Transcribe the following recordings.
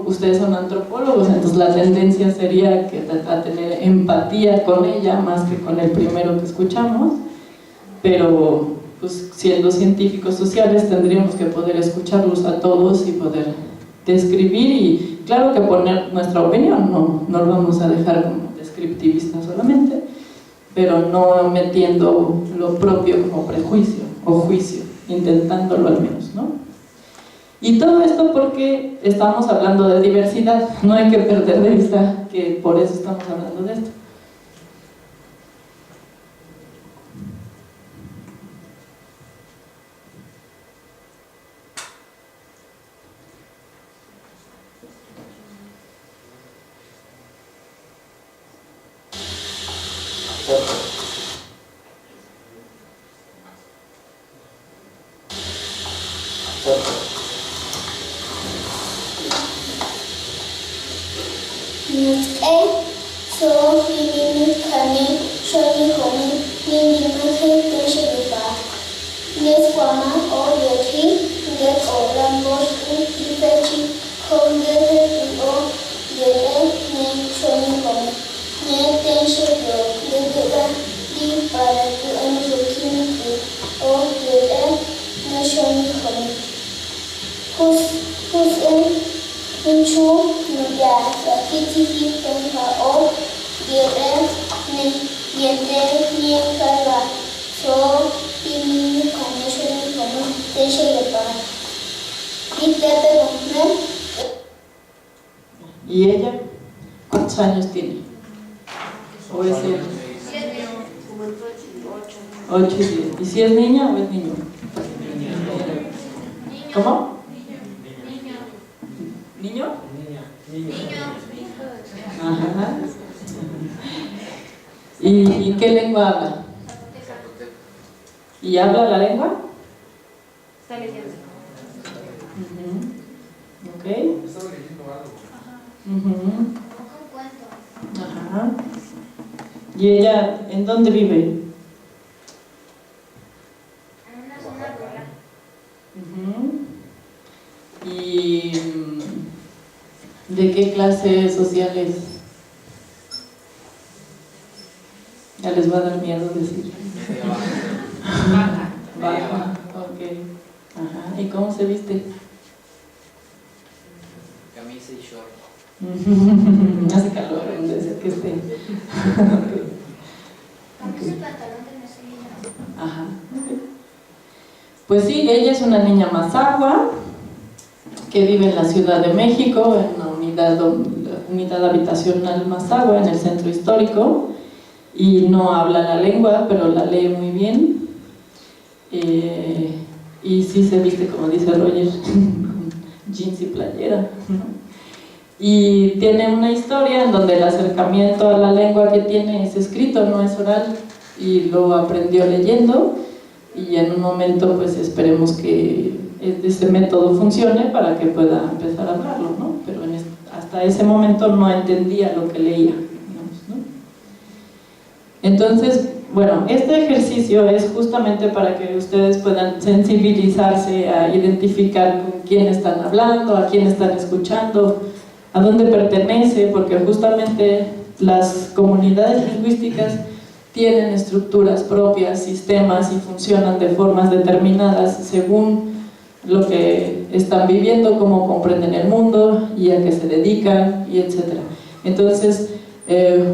ustedes son antropólogos, entonces la tendencia sería a tener empatía con ella más que con el primero que escuchamos, pero pues siendo científicos sociales tendríamos que poder escucharlos a todos y poder describir y claro que poner nuestra opinión, no lo vamos a dejar como descriptivista solamente, pero no metiendo lo propio como prejuicio o juicio, intentándolo al menos, ¿no? Y todo esto porque estamos hablando de diversidad, no hay que perder de vista que por eso estamos hablando de esto. ¿Y ella? ¿Cuántos años tiene? ¿O es él? 8 y 10. ¿Y si es niña o es niño? ¿Cómo? ¿Niño? Ajá. ¿Y qué lengua habla? ¿Y habla la lengua? Está leyendo. Ok. Estaba leyendo algo. Ajá. ¿Y ella en dónde vive? En una zona rural. ¿Y de qué clase social es? Ya les va a dar miedo decir. Baja. Baja, ok. Ajá. ¿Y cómo se viste? Camisa y short. Hace calor, donde sea que esté. Camisa y pantalón de mezclilla. Ajá. Pues sí, ella es una niña mazahua que vive en la Ciudad de México, en la unidad habitacional Mazahua, en el centro histórico, y no habla la lengua, pero la lee muy bien. Y sí se viste, como dice Roger, con jeans y playera, ¿no? Y tiene una historia en donde el acercamiento a la lengua que tiene es escrito, no es oral, y lo aprendió leyendo, y en un momento pues esperemos que este método funcione para que pueda empezar a hablarlo, ¿no? Pero hasta ese momento no entendía lo que leía, digamos, ¿no? Entonces, bueno, este ejercicio es justamente para que ustedes puedan sensibilizarse a identificar con quién están hablando, a quién están escuchando, a dónde pertenece, porque justamente las comunidades lingüísticas tienen estructuras propias, sistemas y funcionan de formas determinadas según lo que están viviendo, cómo comprenden el mundo y a qué se dedican, y etc. Entonces,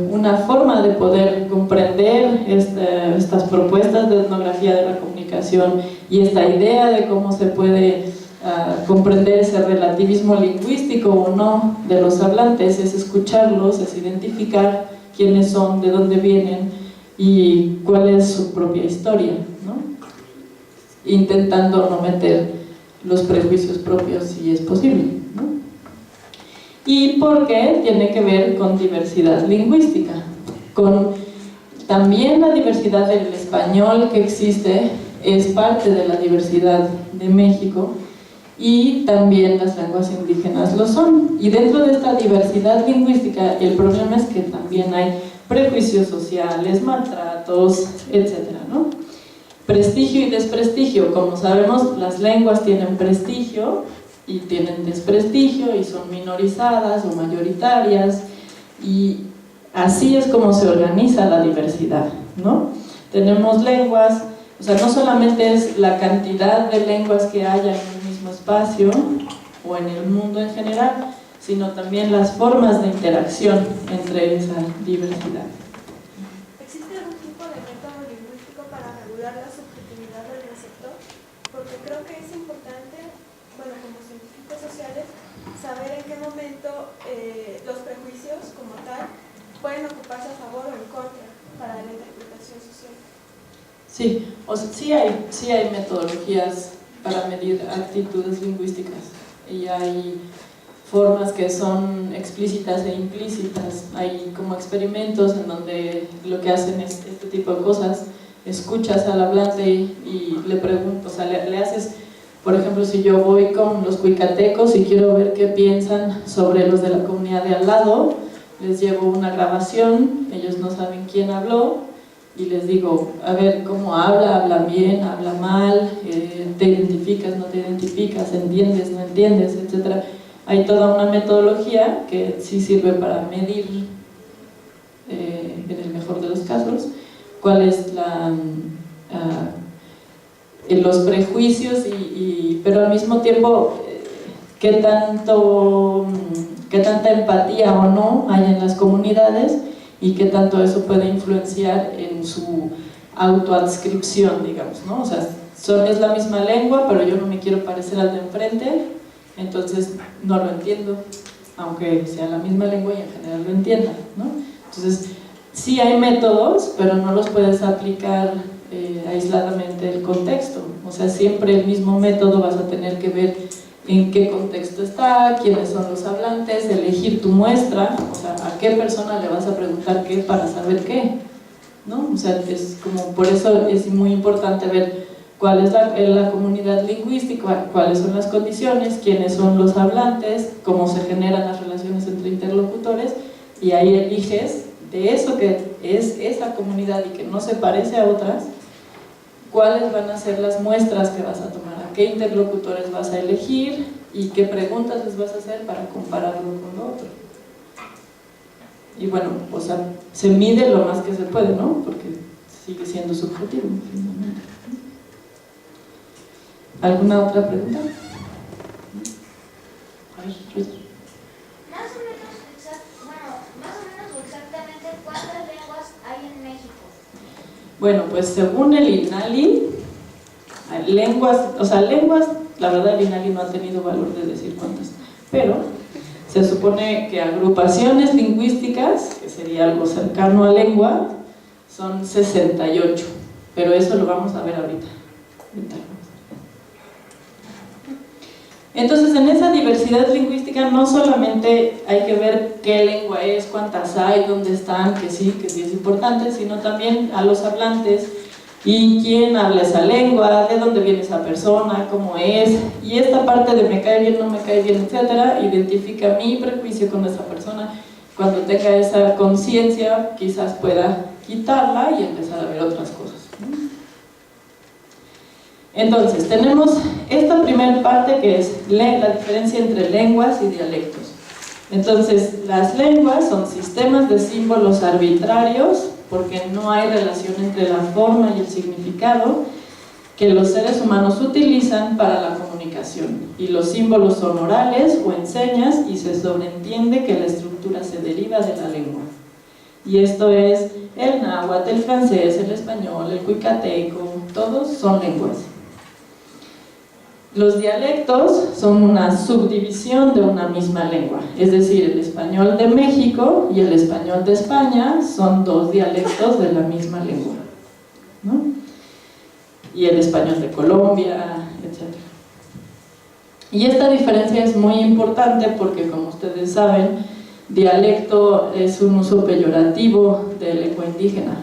una forma de poder comprender estas propuestas de etnografía de la comunicación y esta idea de cómo se puede comprender ese relativismo lingüístico o no de los hablantes es escucharlos, es identificar quiénes son, de dónde vienen y cuál es su propia historia, ¿no? Intentando no meter los prejuicios propios si es posible, ¿no? Y porque tiene que ver con diversidad lingüística, con también la diversidad del español que existe, es parte de la diversidad de México, y también las lenguas indígenas lo son. Y dentro de esta diversidad lingüística, el problema es que también hay prejuicios sociales, maltratos, etcétera, ¿no? Prestigio y desprestigio. Como sabemos, las lenguas tienen prestigio y tienen desprestigio y son minorizadas o mayoritarias, y así es como se organiza la diversidad, ¿no? Tenemos lenguas, o sea, no solamente es la cantidad de lenguas que haya en un mismo espacio o en el mundo en general, sino también las formas de interacción entre esa diversidad. ¿Existe algún tipo de método lingüístico para regular la subjetividad del receptor? Porque creo que es importante, bueno, como científicos sociales, saber en qué momento los prejuicios como tal pueden ocuparse a favor o en contra para la interpretación social. Sí, o sea, sí hay metodologías para medir actitudes lingüísticas y hay formas que son explícitas e implícitas. Hay como experimentos en donde lo que hacen es este tipo de cosas. Escuchas al hablante y le preguntas, o sea, le haces, por ejemplo, si yo voy con los cuicatecos y quiero ver qué piensan sobre los de la comunidad de al lado, les llevo una grabación, ellos no saben quién habló, y les digo, a ver cómo habla bien, habla mal, te identificas, no te identificas, entiendes, no entiendes, etc. Hay toda una metodología que sí sirve para medir, en el mejor de los casos, cuál es los prejuicios, pero al mismo tiempo qué tanta empatía o no hay en las comunidades y qué tanto eso puede influenciar en su autoadscripción, digamos, ¿no? O sea, es la misma lengua, pero yo no me quiero parecer al de enfrente, entonces no lo entiendo, aunque sea la misma lengua y en general lo entienda, ¿no? Entonces, sí hay métodos, pero no los puedes aplicar aisladamente el contexto. O sea, siempre el mismo método vas a tener que ver en qué contexto está, quiénes son los hablantes, elegir tu muestra, o sea, a qué persona le vas a preguntar qué para saber qué, ¿no? O sea, es como, por eso es muy importante ver cuál es la comunidad lingüística, cuáles son las condiciones, quiénes son los hablantes, cómo se generan las relaciones entre interlocutores, y ahí eliges de eso que es esa comunidad y que no se parece a otras, cuáles van a ser las muestras que vas a tomar, a qué interlocutores vas a elegir y qué preguntas les vas a hacer para compararlo con lo otro. Y bueno, o sea, se mide lo más que se puede, ¿no? Porque sigue siendo subjetivo, finalmente. ¿Alguna otra pregunta? A ver, Ruiz. Más o menos o exactamente ¿cuántas lenguas hay en México? Bueno, pues según el INALI, lenguas, la verdad el INALI no ha tenido valor de decir cuántas, pero se supone que agrupaciones lingüísticas, que sería algo cercano a lengua, son 68, pero eso lo vamos a ver ahorita. Entonces, en esa diversidad lingüística no solamente hay que ver qué lengua es, cuántas hay, dónde están, que sí es importante, sino también a los hablantes y quién habla esa lengua, de dónde viene esa persona, cómo es, y esta parte de me cae bien, no me cae bien, etcétera, identifica mi prejuicio con esa persona. Cuando tenga esa conciencia, quizás pueda quitarla y empezar a ver otras cosas. Entonces, tenemos esta primera parte que es la diferencia entre lenguas y dialectos. Entonces, las lenguas son sistemas de símbolos arbitrarios, porque no hay relación entre la forma y el significado, que los seres humanos utilizan para la comunicación. Y los símbolos son orales o en señas, y se sobreentiende que la estructura se deriva de la lengua. Y esto es el náhuatl, el francés, el español, el cuicateco, todos son lenguas. Los dialectos son una subdivisión de una misma lengua, es decir, el español de México y el español de España son dos dialectos de la misma lengua, ¿no? Y el español de Colombia, etc. Y esta diferencia es muy importante porque, como ustedes saben, dialecto es un uso peyorativo de lengua indígena,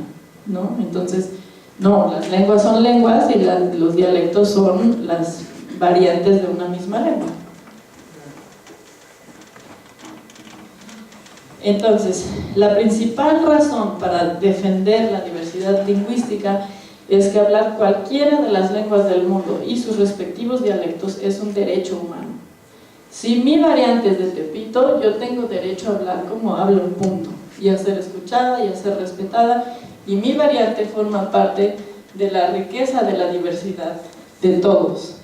¿no? Entonces, no, las lenguas son lenguas y los dialectos son las variantes de una misma lengua. Entonces, la principal razón para defender la diversidad lingüística es que hablar cualquiera de las lenguas del mundo y sus respectivos dialectos es un derecho humano. Si mi variante es de Tepito, yo tengo derecho a hablar como hablo, punto, y a ser escuchada y a ser respetada, y mi variante forma parte de la riqueza de la diversidad de todos.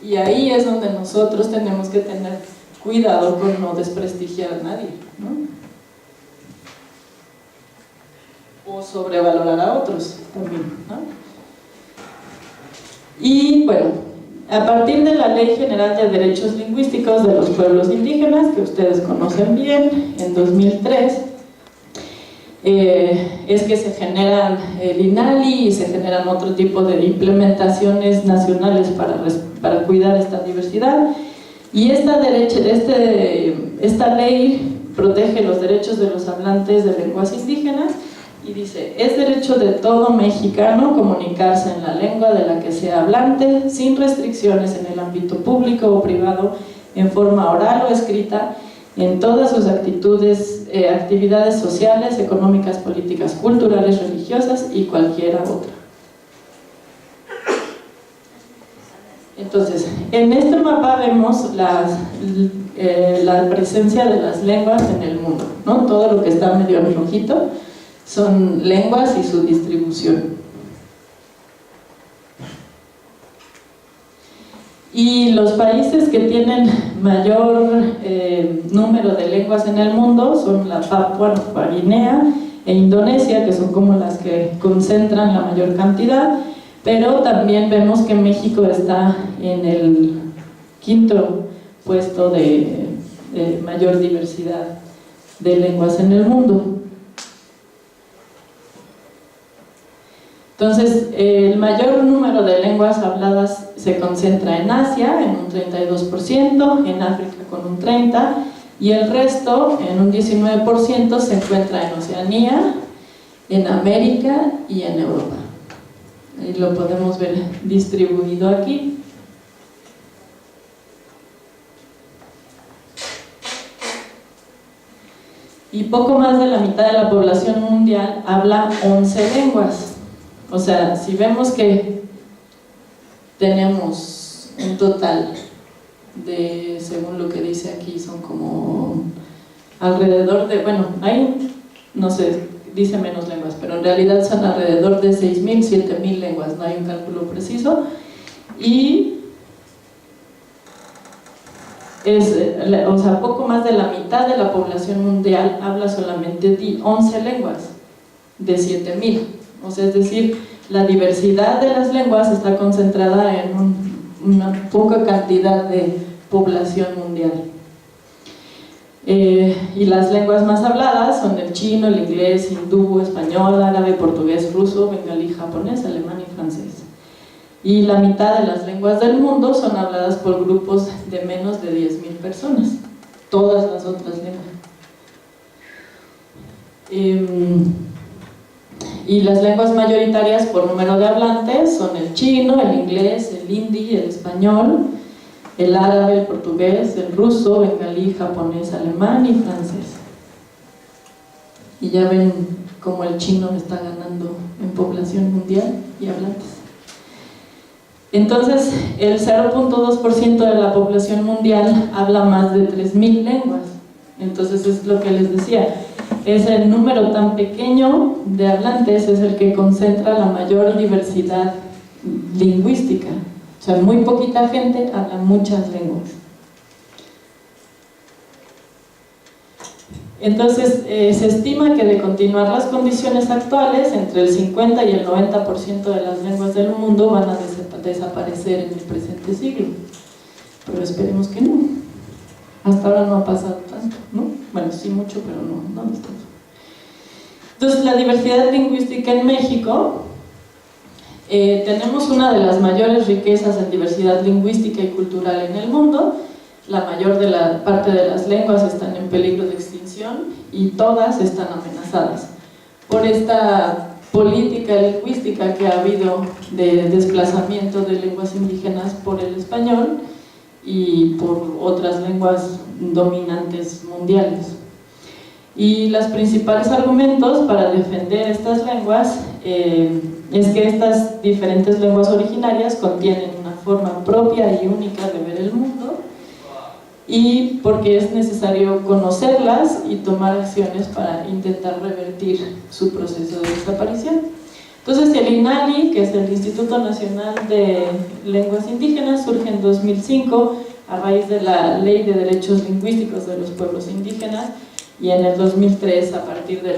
Y ahí es donde nosotros tenemos que tener cuidado con no desprestigiar a nadie, ¿no? O sobrevalorar a otros también, ¿no? Y bueno, a partir de la Ley General de Derechos Lingüísticos de los Pueblos Indígenas, que ustedes conocen bien, en 2003, es que se generan el INALI y se generan otro tipo de implementaciones nacionales para cuidar esta diversidad. Y esta ley protege los derechos de los hablantes de lenguas indígenas y dice: es derecho de todo mexicano comunicarse en la lengua de la que sea hablante, sin restricciones en el ámbito público o privado, en forma oral o escrita, en todas sus actividades sociales, económicas, políticas, culturales, religiosas y cualquiera otra. Entonces, en este mapa vemos la presencia de las lenguas en el mundo, ¿no? Todo lo que está medio en rojito son lenguas y su distribución. Y los países que tienen mayor número de lenguas en el mundo son la Papua Nueva Guinea e Indonesia, que son como las que concentran la mayor cantidad, pero también vemos que México está en el 5º puesto de mayor diversidad de lenguas en el mundo. Entonces, el mayor número de lenguas habladas se concentra en Asia, en un 32%, en África con un 30%, y el resto, en un 19%, se encuentra en Oceanía, en América y en Europa. Ahí lo podemos ver distribuido aquí. Y poco más de la mitad de la población mundial habla 11 lenguas. O sea, si vemos que tenemos un total de, según lo que dice aquí, son como alrededor de, bueno, hay, no sé, dice menos lenguas, pero en realidad son alrededor de 6.000, 7.000 lenguas, no hay un cálculo preciso, y o sea, poco más de la mitad de la población mundial habla solamente 11 lenguas de 7.000. O sea, es decir, la diversidad de las lenguas está concentrada en una poca cantidad de población mundial. Y las lenguas más habladas son el chino, el inglés, hindú, español, árabe, portugués, ruso, bengalí, japonés, alemán y francés. Y la mitad de las lenguas del mundo son habladas por grupos de menos de 10.000 personas. Todas las otras lenguas. Y las lenguas mayoritarias por número de hablantes son el chino, el inglés, el hindi, el español, el árabe, el portugués, el ruso, bengalí, japonés, alemán y francés. Y ya ven cómo el chino está ganando en población mundial y hablantes. Entonces, el 0.2% de la población mundial habla más de 3.000 lenguas. Entonces, es lo que les decía. Es el número tan pequeño de hablantes es el que concentra la mayor diversidad lingüística. O sea, muy poquita gente habla muchas lenguas. Entonces, se estima que de continuar las condiciones actuales, entre el 50 y el 90% de las lenguas del mundo van a desaparecer en el presente siglo. Pero esperemos que no. Hasta ahora no ha pasado tanto, ¿no? Bueno, sí mucho, pero no tanto. Entonces, la diversidad lingüística en México, tenemos una de las mayores riquezas en diversidad lingüística y cultural en el mundo. La mayor de la parte de las lenguas están en peligro de extinción y todas están amenazadas por esta política lingüística que ha habido de desplazamiento de lenguas indígenas por el español y por otras lenguas dominantes mundiales. Y los principales argumentos para defender estas lenguas es que estas diferentes lenguas originarias contienen una forma propia y única de ver el mundo y porque es necesario conocerlas y tomar acciones para intentar revertir su proceso de desaparición. Entonces el INALI, que es el Instituto Nacional de Lenguas Indígenas, surge en 2005 a raíz de la Ley de Derechos Lingüísticos de los Pueblos Indígenas, y en el 2003, a partir de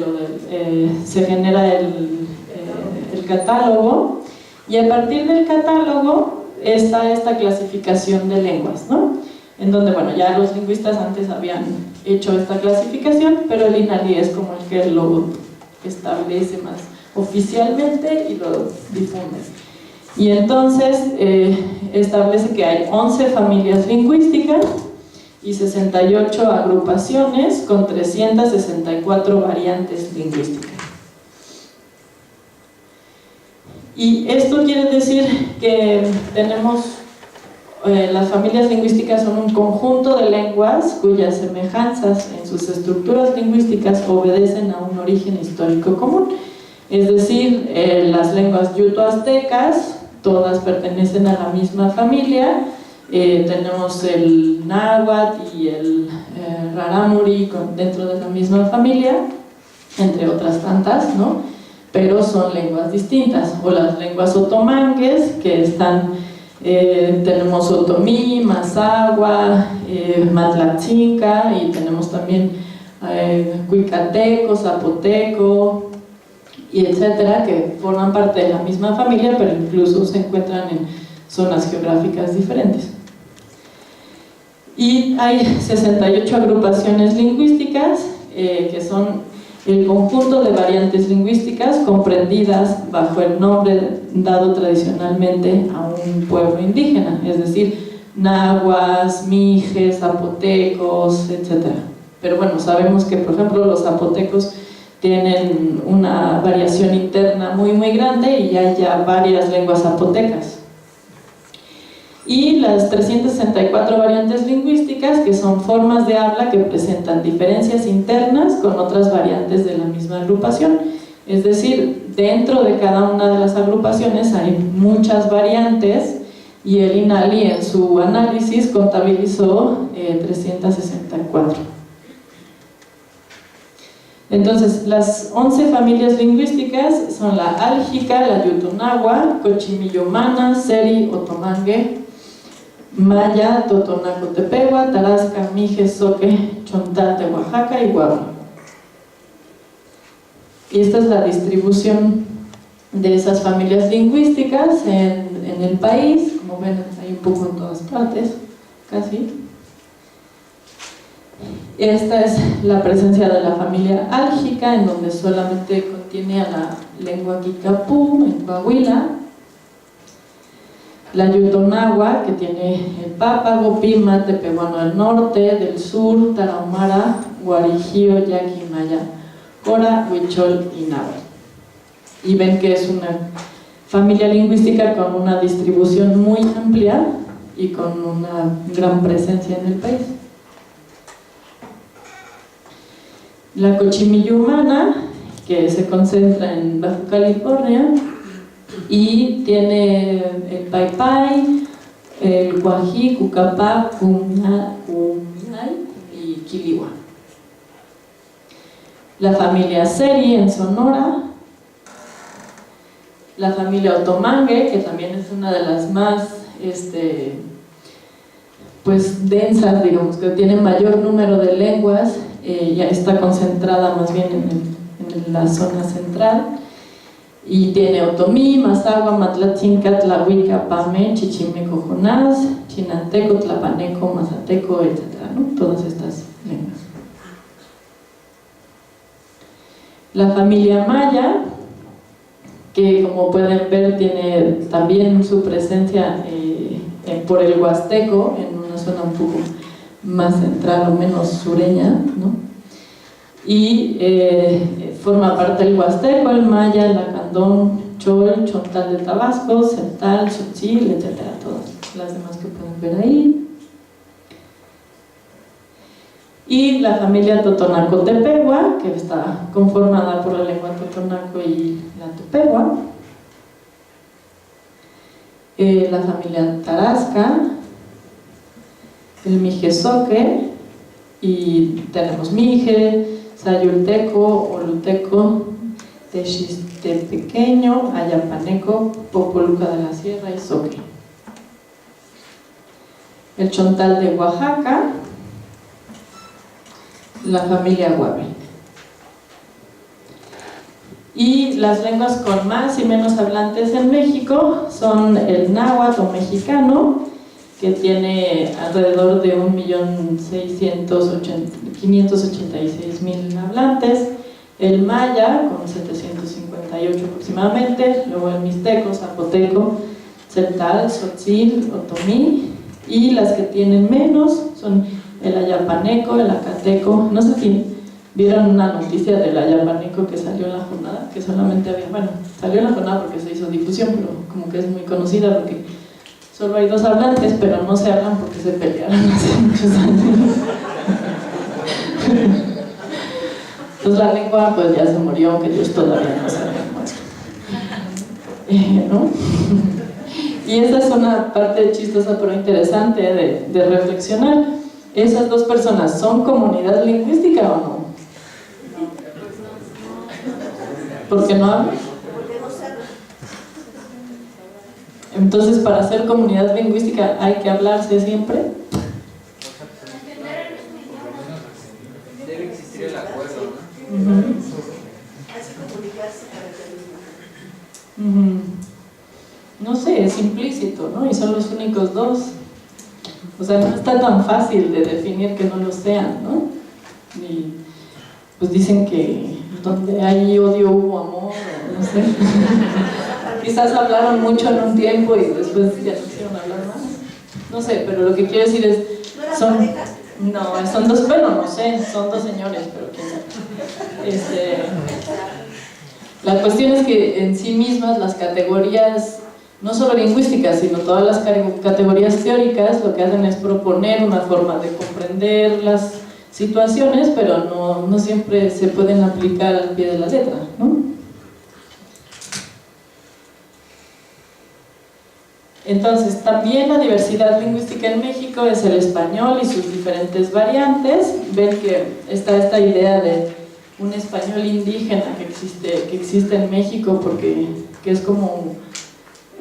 se genera el catálogo, y a partir del catálogo está esta clasificación de lenguas, ¿no? En donde, bueno, ya los lingüistas antes habían hecho esta clasificación, pero el INALI es como el que lo establece más oficialmente y lo difunde. Y entonces establece que hay 11 familias lingüísticas y 68 agrupaciones con 364 variantes lingüísticas. Y esto quiere decir que tenemos, las familias lingüísticas son un conjunto de lenguas cuyas semejanzas en sus estructuras lingüísticas obedecen a un origen histórico común. Es decir, las lenguas yuto-aztecas, todas pertenecen a la misma familia. Tenemos el náhuatl y el rarámuri dentro de la misma familia, entre otras tantas, ¿no? Pero son lenguas distintas. O las lenguas otomangues, que están, tenemos otomí, mazahua, matlatzinca, y tenemos también cuicateco, zapoteco, y etcétera, que forman parte de la misma familia, pero incluso se encuentran en zonas geográficas diferentes. Y hay 68 agrupaciones lingüísticas, que son el conjunto de variantes lingüísticas comprendidas bajo el nombre dado tradicionalmente a un pueblo indígena, es decir, nahuas, mijes, zapotecos, etcétera. Pero bueno, sabemos que, por ejemplo, los zapotecos tienen una variación interna muy grande y hay ya varias lenguas zapotecas. Y las 364 variantes lingüísticas, que son formas de habla que presentan diferencias internas con otras variantes de la misma agrupación. Es decir, dentro de cada una de las agrupaciones hay muchas variantes, y el INALI en su análisis contabilizó 364. Entonces, las 11 familias lingüísticas son la álgica, la yutonagua, cochimillomana, seri, otomangue, maya, totonaco-tepehua, tarasca, mije, zoque, chontal de Oaxaca y guagua. Y esta es la distribución de esas familias lingüísticas en el país. Como ven, hay un poco en todas partes, casi. Esta es la presencia de la familia álgica, en donde solamente contiene a la lengua kikapú, en Coahuila. La yutonagua, que tiene el pápago, pima, tepehuano del norte, del sur, tarahumara, guarijío, yaqui, maya, cora, huichol y náhuatl. Y ven que es una familia lingüística con una distribución muy amplia y con una gran presencia en el país. La cochimillumana, que se concentra en Baja California, y tiene el paypay, el guají, cucapá, cumay y quiliwa. La familia seri en Sonora, la familia otomangue, que también es una de las más pues densas, digamos, que tiene mayor número de lenguas, ya está concentrada más bien en la zona central, y tiene otomí, mazahua, matlatzinca, tlahuica, pame, chichimeco, jonás, chinanteco, tlapaneco, mazateco, etc., ¿no? Todas estas lenguas. La familia maya, que como pueden ver tiene también su presencia por el Huasteco, en una zona un poco más central o menos sureña, ¿no? Y forma parte del Huasteco, el maya, el lacandón, chol, chontal de Tabasco, cental, tzotzil, etc. Todas las demás que pueden ver ahí. Y la familia totonaco-tepehua, que está conformada por la lengua totonaco y la tepehua. La familia tarasca, el mijezoque, y tenemos mije, sayulteco, oluteco, textepequeño, ayapaneco, popoluca de la sierra y zoque. El chontal de Oaxaca, la familia Guave. Y las lenguas con más y menos hablantes en México son el náhuatl o mexicano, que tiene alrededor de 1.586.000 hablantes, el maya con 758 aproximadamente, luego el mixteco, zapoteco, celtal, tzotzil, otomí, y las que tienen menos son el ayapaneco, el acateco. No sé si vieron una noticia del ayapaneco que salió en la jornada, que solamente había, bueno, salió en la jornada porque se hizo difusión, pero como que es muy conocida porque solo hay 2 hablantes, pero no se hablan porque se pelearon hace muchos años. Entonces la lengua pues ya se murió, aunque Dios todavía no se había muerto. ¿No? Y esa es una parte chistosa pero interesante de reflexionar. ¿Esas 2 personas son comunidad lingüística o no? ¿Por qué no hablan? Entonces, para ser comunidad lingüística hay que hablarse siempre. Debe existir el acuerdo, ¿no? Así comunicarse para que No sé, es implícito, ¿no? Y son los únicos 2. O sea, no está tan fácil de definir que no lo sean, ¿no? Y pues dicen que donde hay odio hubo amor, no sé. Quizás hablaron mucho en un tiempo y después ya no quisieron hablar más. No sé, pero lo que quiero decir es... son 2, bueno, no sé, son 2 señores, pero quién sabe. La cuestión es que en sí mismas las categorías, no solo lingüísticas, sino todas las categorías teóricas, lo que hacen es proponer una forma de comprender las situaciones, pero no siempre se pueden aplicar al pie de la letra, ¿no? Entonces, también la diversidad lingüística en México es el español y sus diferentes variantes. Ven que está esta idea de un español indígena que existe en México, porque que es como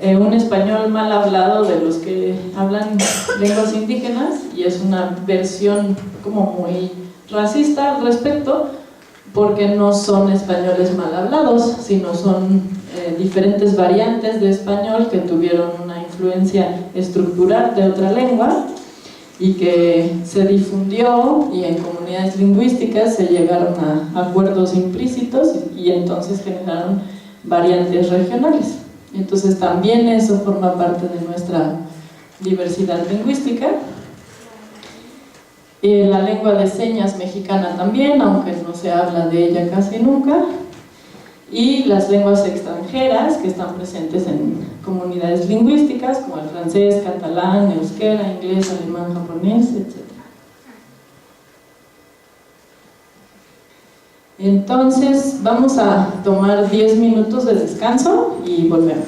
un español mal hablado de los que hablan lenguas indígenas, y es una versión como muy racista al respecto, porque no son españoles mal hablados, sino son diferentes variantes de español que tuvieron una influencia estructural de otra lengua y que se difundió, y en comunidades lingüísticas se llegaron a acuerdos implícitos y entonces generaron variantes regionales. Entonces también eso forma parte de nuestra diversidad lingüística. La lengua de señas mexicana también, aunque no se habla de ella casi nunca. Y las lenguas extranjeras que están presentes en comunidades lingüísticas como el francés, catalán, euskera, inglés, alemán, japonés, etc. Entonces vamos a tomar 10 minutos de descanso y volvemos.